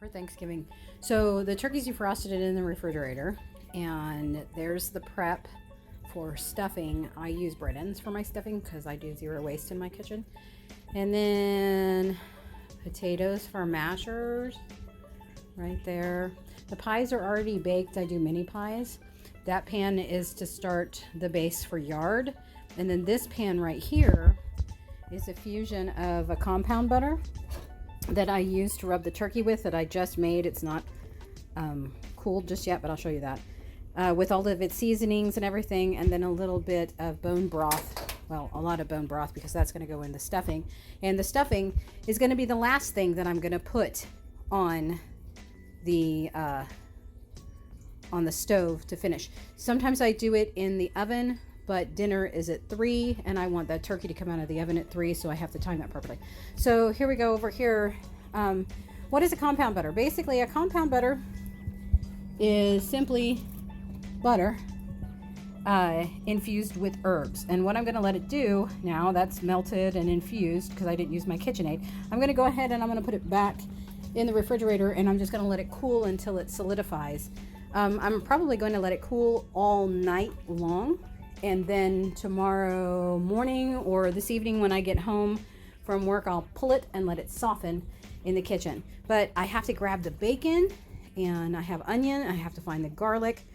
for Thanksgiving. So the turkey's defrosted it in the refrigerator, and there's the prep for stuffing. I use bread ends for my stuffing because I do zero waste in my kitchen. And then potatoes for mashers right there. The pies are already baked. I do mini pies. That pan is to start the base for yard. And then this pan right here is a fusion of a compound butter that I use to rub the turkey with that I just made. It's not cooled just yet, but I'll show you that. With all of its seasonings and everything, and then a little bit of bone broth. Well, a lot of bone broth because that's going to go in the stuffing. And the stuffing is going to be the last thing that I'm going to put on the stove to finish. Sometimes I do it in the oven, but dinner is at 3 and I want that turkey to come out of the oven at 3, so I have to time that perfectly. So here we go over here. What is a compound butter? Basically, a compound butter is simply butter infused with herbs. And what I'm going to let it do now, that's melted and infused because I didn't use my KitchenAid. I'm going to go ahead and I'm going to put it back in the refrigerator, and I'm just going to let it cool until it solidifies. I'm probably going to let it cool all night long, and then tomorrow morning or this evening when I get home from work, I'll pull it and let it soften in the kitchen. But I have to grab the bacon, and I have onion, I have to find the garlic,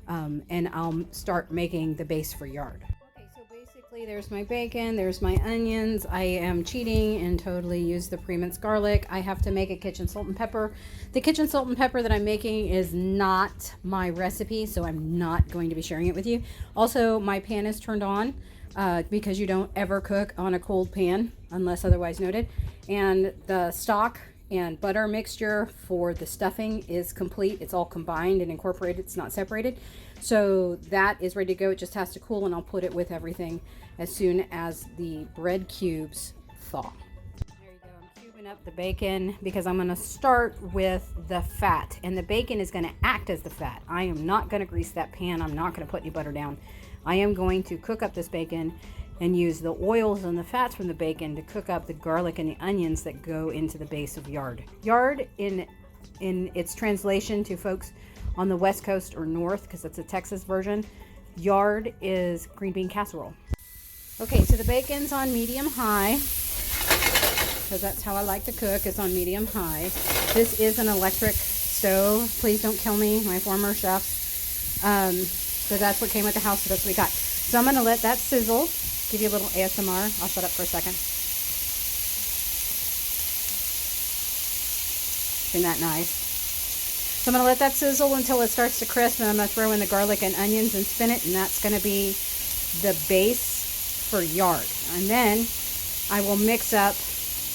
and I'll start making the base for yard. Okay, so basically there's my bacon, there's my onions. I am cheating and totally use the pre-minced garlic. I have to make a kitchen salt and pepper. The kitchen salt and pepper that I'm making is not my recipe, so I'm not going to be sharing it with you. Also, my pan is turned on because you don't ever cook on a cold pan unless otherwise noted. And the stock and butter mixture for the stuffing is complete. It's all combined and incorporated. It's not separated. So that is ready to go. It just has to cool, and I'll put it with everything as soon as the bread cubes thaw. There you go. I'm cubing up the bacon because I'm going to start with the fat, and the bacon is going to act as the fat. I am not going to grease that pan. I'm not going to put any butter down. I am going to cook up this bacon and use the oils and the fats from the bacon to cook up the garlic and the onions that go into the base of yard. Yard, in its translation to folks on the West Coast or North, because it's a Texas version, yard is green bean casserole. Okay, so the bacon's on medium-high, because that's how I like to cook, is on medium-high. This is an electric stove. Please don't kill me, my former chef. So that's what came with the house, so that's what we got. So I'm going to let that sizzle. Give you a little ASMR. I'll shut up for a second. Isn't that nice? So I'm going to let that sizzle until it starts to crisp, and I'm going to throw in the garlic and onions and spin it, and that's going to be the base for yard. And then I will mix up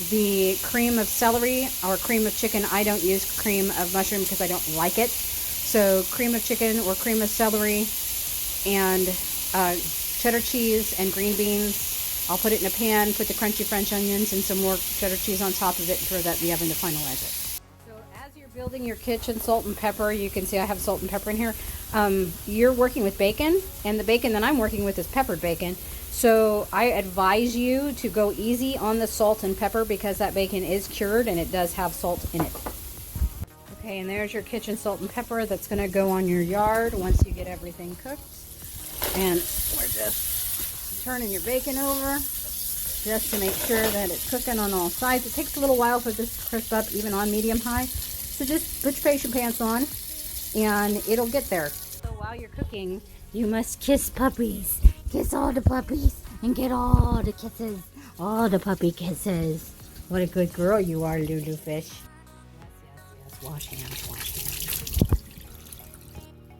the cream of celery or cream of chicken. I don't use cream of mushroom because I don't like it. So cream of chicken or cream of celery and cheddar cheese and green beans. I'll put it in a pan, put the crunchy French onions and some more cheddar cheese on top of it, and throw that in the oven to finalize it. So as you're building your kitchen salt and pepper, you can see I have salt and pepper in here. You're working with bacon, and the bacon that I'm working with is peppered bacon. So I advise you to go easy on the salt and pepper because that bacon is cured and it does have salt in it. Okay, and there's your kitchen salt and pepper that's going to go on your yard once you get everything cooked. And we're just turning your bacon over just to make sure that it's cooking on all sides. It takes a little while for this to crisp up, even on medium-high. So just put your patient pants on, and it'll get there. So while you're cooking, you must kiss puppies. Kiss all the puppies and get all the kisses. All the puppy kisses. What a good girl you are, Lulu Fish. Yes, yes, yes. Wash hands, wash hands.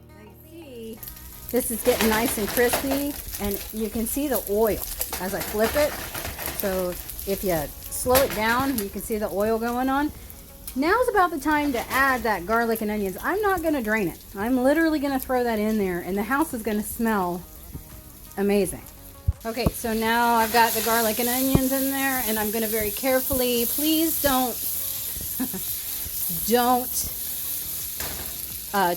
Now you see, this is getting nice and crispy, and you can see the oil as I flip it. So if you slow it down, you can see the oil going on. Now's about the time to add that garlic and onions. I'm not going to drain it. I'm literally going to throw that in there, and the house is going to smell amazing. Okay, so now I've got the garlic and onions in there, and I'm going to very carefully, please don't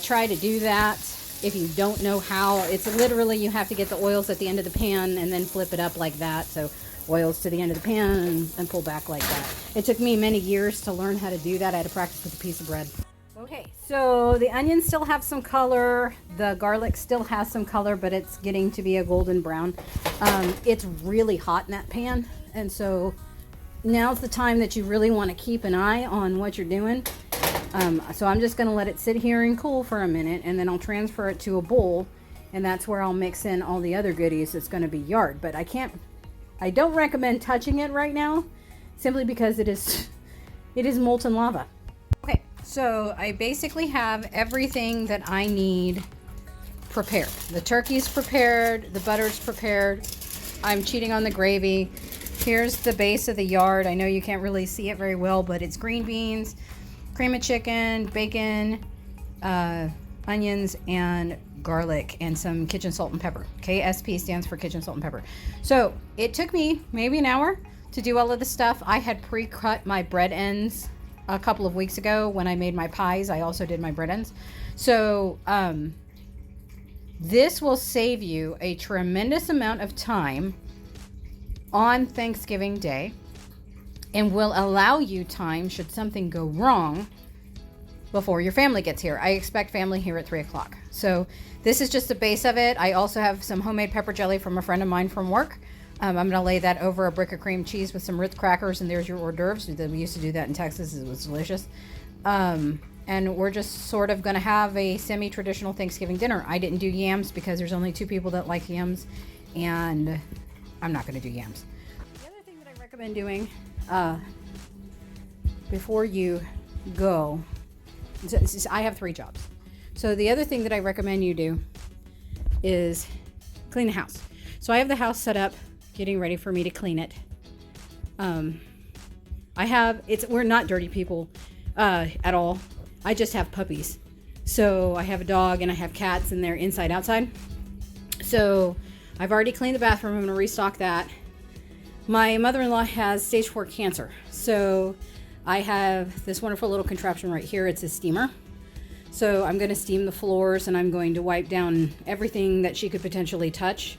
try to do that if you don't know how. It's literally, you have to get the oils at the end of the pan and then flip it up like that. So oils to the end of the pan and pull back like that. It took me many years to learn how to do that. I had to practice with a piece of bread. Okay, so the onions still have some color. The garlic still has some color, but it's getting to be a golden brown. It's really hot in that pan, and so now's the time that you really want to keep an eye on what you're doing. So I'm just going to let it sit here and cool for a minute, and then I'll transfer it to a bowl, and that's where I'll mix in all the other goodies. It's going to be yard, but I don't recommend touching it right now, simply because it is molten lava. Okay, so I basically have everything that I need prepared. The turkey's prepared, the butter's prepared. I'm cheating on the gravy. Here's the base of the yard. I know you can't really see it very well, but it's green beans, cream of chicken, bacon, onions, and garlic, and some kitchen salt and pepper. KSP stands for kitchen salt and pepper. So it took me maybe an hour to do all of the stuff. I had pre-cut my bread ends a couple of weeks ago when I made my pies. I also did my bread ends. So this will save you a tremendous amount of time on Thanksgiving Day, and will allow you time should something go wrong before your family gets here. I expect family here at 3 o'clock. So this is just the base of it. I also have some homemade pepper jelly from a friend of mine from work. I'm going to lay that over a brick of cream cheese with some Ritz crackers, and there's your hors d'oeuvres. We used to do that in Texas. It was delicious. And we're just sort of going to have a semi-traditional Thanksgiving dinner. I didn't do yams because there's only 2 people that like yams, and I'm not going to do yams. The other thing that I recommend doing before you go, I have 3 jobs. So the other thing that I recommend you do is clean the house. So I have the house set up, getting ready for me to clean it. We're not dirty people at all. I just have puppies. So I have a dog and I have cats, and they're inside outside. So I've already cleaned the bathroom. I'm going to restock that. My mother-in-law has stage 4 cancer. So I have this wonderful little contraption right here. It's a steamer. So I'm going to steam the floors, and I'm going to wipe down everything that she could potentially touch.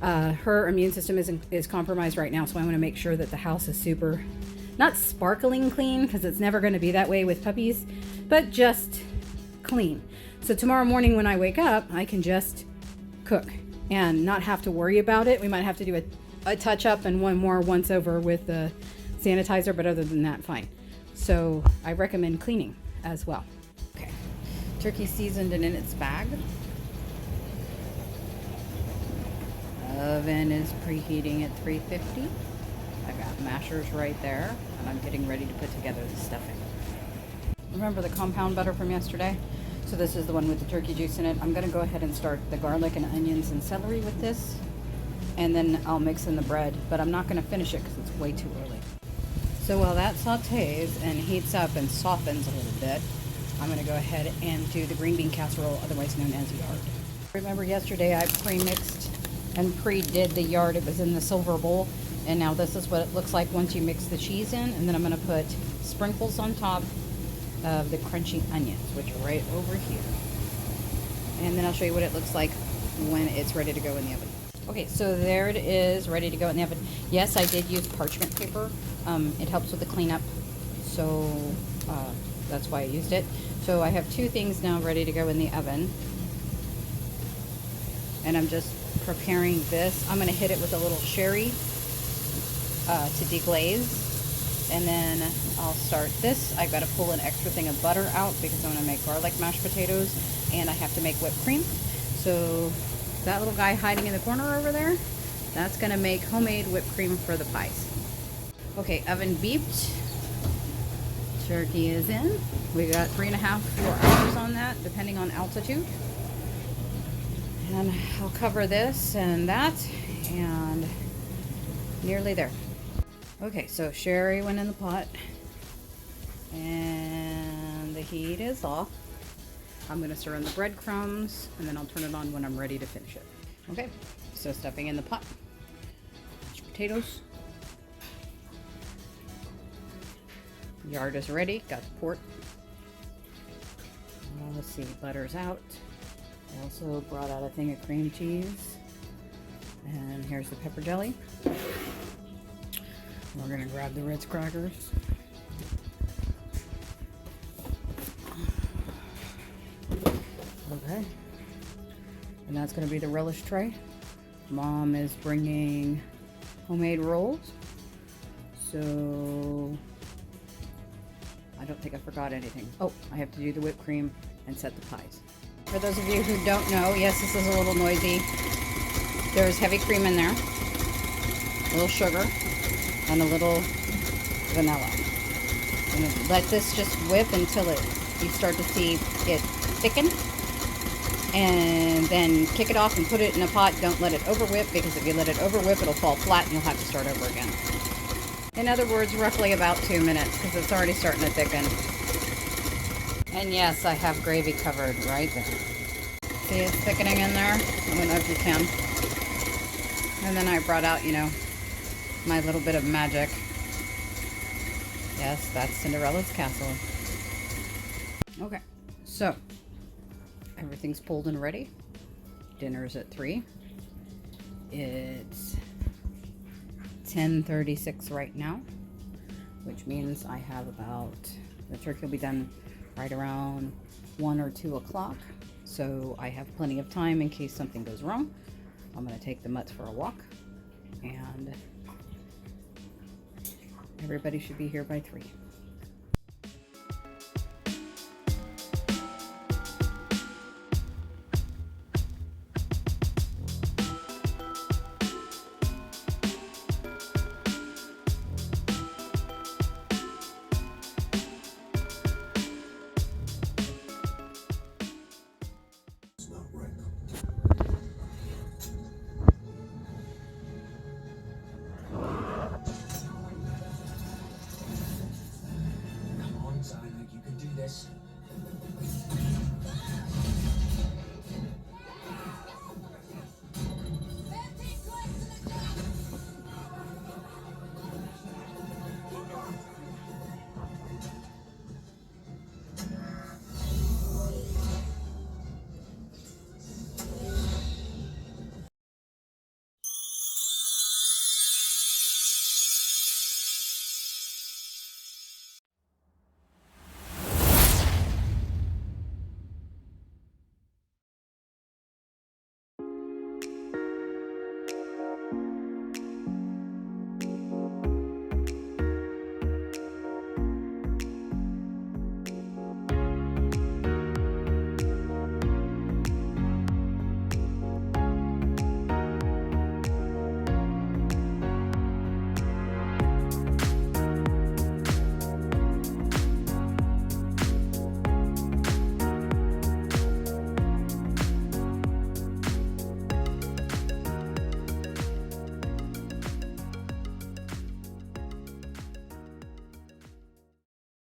Her immune system is compromised right now, so I want to make sure that the house is super, not sparkling clean, because it's never going to be that way with puppies, but just clean. So tomorrow morning when I wake up, I can just cook and not have to worry about it. We might have to do a touch up and one more once over with the sanitizer, but other than that, fine. So I recommend cleaning as well. Okay, turkey seasoned and in its bag. Oven is preheating at 350. I've got mashers right there, and I'm getting ready to put together the stuffing. Remember the compound butter from yesterday? So this is the one with the turkey juice in it. I'm going to go ahead and start the garlic and onions and celery with this, and then I'll mix in the bread, but I'm not going to finish it because it's way too early. So while that sautés and heats up and softens a little bit, I'm going to go ahead and do the green bean casserole, otherwise known as yard. Remember yesterday I pre-mixed and pre-did the yard. It was in the silver bowl, and now this is what it looks like once you mix the cheese in, and then I'm going to put sprinkles on top of the crunchy onions, which are right over here, and then I'll show you what it looks like when it's ready to go in the oven. Okay, so there it is, ready to go in the oven. Yes, I did use parchment paper. It helps with the cleanup, so that's why I used it. So I have 2 things now ready to go in the oven, and I'm just preparing this. I'm going to hit it with a little sherry to deglaze, and then I'll start this. I've got to pull an extra thing of butter out because I'm going to make garlic mashed potatoes, and I have to make whipped cream. So that little guy hiding in the corner over there, that's going to make homemade whipped cream for the pies. Okay, oven beeped. Turkey is in. We got 3.5 to 4 hours on that, depending on altitude. And I'll cover this and that, and nearly there. Okay, so sherry went in the pot, and the heat is off. I'm going to stir in the breadcrumbs, and then I'll turn it on when I'm ready to finish it. Okay, so stuffing in the pot. Mashed potatoes. Yard is ready. Got the pork. Let's see, butter's out. I also brought out a thing of cream cheese. And here's the pepper jelly. We're gonna grab the Ritz crackers. Okay. And that's gonna be the relish tray. Mom is bringing homemade rolls. So I don't think I forgot anything. Oh, I have to do the whipped cream and set the pies. For those of you who don't know, yes, this is a little noisy. There's heavy cream in there, a little sugar, and a little vanilla. And let this just whip until you start to see it thicken. And then kick it off and put it in a pot. Don't let it over whip, because if you let it over whip, it'll fall flat and you'll have to start over again. In other words, roughly about 2 minutes, because it's already starting to thicken. And yes, I have gravy covered right there. See, it's thickening in there. I don't know if you can. And then I brought out, you know, my little bit of magic. Yes, that's Cinderella's castle. Okay, so everything's pulled and ready. Dinner's at 3. It's 10:36 right now, which means I have about, the turkey will be done right around 1 or 2 o'clock. So I have plenty of time in case something goes wrong. I'm gonna take the mutts for a walk, and everybody should be here by 3. You can do this.